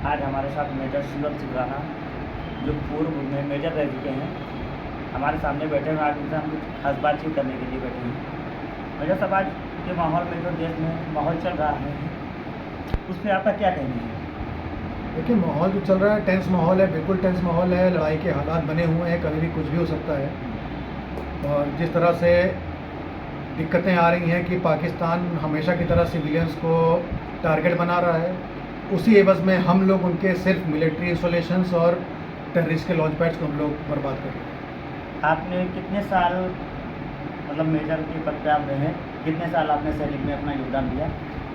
आज हमारे साथ मेजर शिवम सिंघाना जो पूर्व में मेजर रह चुके हैं हमारे सामने बैठे हैं। आज उनसे हम कुछ खास बातचीत करने के लिए बैठे हैं। मेजर साहब, आज के माहौल में जो देश में माहौल चल रहा है उस पर आपका क्या कहना है? देखिए, माहौल जो चल रहा है टेंस माहौल है, बिल्कुल टेंस माहौल है। लड़ाई के हालात बने हुए हैं, कभी भी कुछ भी हो सकता है। और जिस तरह से दिक्कतें आ रही हैं कि पाकिस्तान हमेशा की तरह सिविलियंस को टारगेट बना रहा है, उसी एवज में हम लोग उनके सिर्फ मिलिट्री इंस्टॉलेशंस और टेररिस्ट के लॉन्च पैड्स को हम लोग बर्बाद कर रहे हैं। आपने कितने साल मतलब मेजर के पद पे आप रहे हैं, कितने साल आपने सैनिक में अपना योगदान दिया?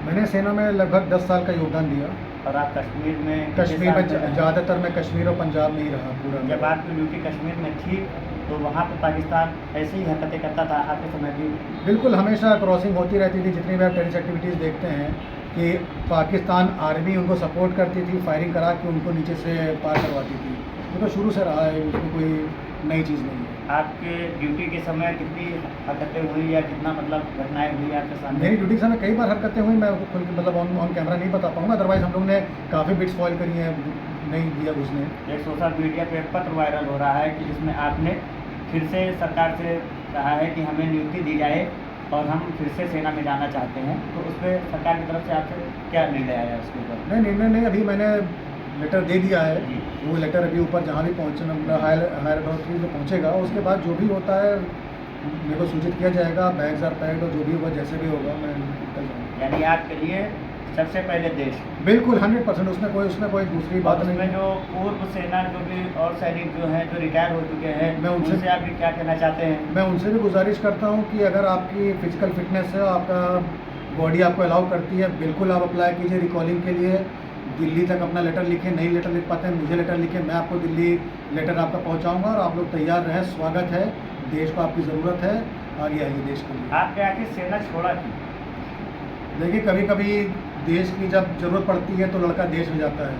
मैंने सेना में लगभग 10 साल का योगदान दिया। और आप कश्मीर में ज़्यादातर मैं कश्मीर और पंजाब में ही रहा पूरा। जब आपकी ड्यूटी कश्मीर में थी तो वहाँ पे पाकिस्तान ऐसे ही हरकतें करता था आपके समय भी? बिल्कुल, हमेशा क्रॉसिंग होती रहती थी। जितनी भी आप टेररिस्ट एक्टिविटीज़ देखते हैं कि पाकिस्तान आर्मी उनको सपोर्ट करती थी, फायरिंग करा के उनको नीचे से पार करवाती थी। ये तो शुरू से रहा है, उसमें कोई नई चीज़ नहीं है। आपके ड्यूटी के समय कितनी हरकतें हुई या कितना मतलब घटनाएं हुई आपके सामने? मेरी ड्यूटी के समय कई बार हरकतें हुई, मैं खुल मतलब ऑन कैमरा नहीं बता पाऊँगा। अदरवाइज़ हम लोग ने काफ़ी बिट्स फॉइल करी हैं, नहीं दिया उसने। एक सोशल मीडिया पे एक पत्र वायरल हो रहा है कि जिसमें आपने फिर से सरकार से कहा है कि हमें नियुक्ति दी जाए और हम फिर से सेना में जाना चाहते हैं, तो उस पर सरकार की तरफ से आपसे क्या निर्णय आया उसके ऊपर? नहीं, निर्णय नहीं, अभी मैंने लेटर दे दिया है। जी। वो लेटर अभी ऊपर जहाँ भी पहुँचना हायर अथॉरिटी में पहुँचेगा, उसके बाद जो भी होता है मेरे को सूचित किया जाएगा। बैग्स आर पैक्ड और जो भी होगा जैसे भी होगा मैं निकल जाऊँगा। यानी आपके लिए सबसे पहले देश? बिल्कुल 100%, उसमें कोई दूसरी बात नहीं उसमें है। जो पूर्व सेना जो भी और सैनिक जो हैं जो रिटायर हो चुके हैं, मैं उनसे आप भी क्या कहना चाहते हैं? मैं उनसे भी गुजारिश करता हूँ कि अगर आपकी फिजिकल फिटनेस है, आपका बॉडी आपको अलाउ करती है, बिल्कुल आप अप्लाई कीजिए रिकॉलिंग के लिए। दिल्ली तक अपना लेटर लिखें, नहीं लेटर लिख पाते हैं मुझे लेटर लिखें, मैं आपको दिल्ली लेटर आपका पहुँचाऊँगा। और आप लोग तैयार रहें, स्वागत है, देश को आपकी ज़रूरत है, आगे आइए देश के लिए। आपने आखिर सेना छोड़ा क्यों? देखिए, कभी कभी देश की जब ज़रूरत पड़ती है तो लड़का देश में जाता है,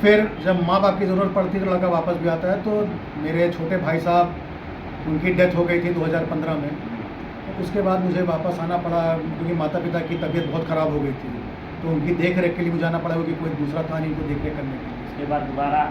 फिर जब माँ बाप की ज़रूरत पड़ती है तो लड़का वापस भी आता है। तो मेरे छोटे भाई साहब, उनकी डेथ हो गई थी 2015 में, तो उसके बाद मुझे वापस आना पड़ा क्योंकि माता पिता की तबीयत बहुत ख़राब हो गई थी। तो उनकी देख रेख के लिए मुझे जाना पड़ा क्योंकि कोई दूसरा था नहीं उनको देख रेख करने के लिए। उसके बाद दोबारा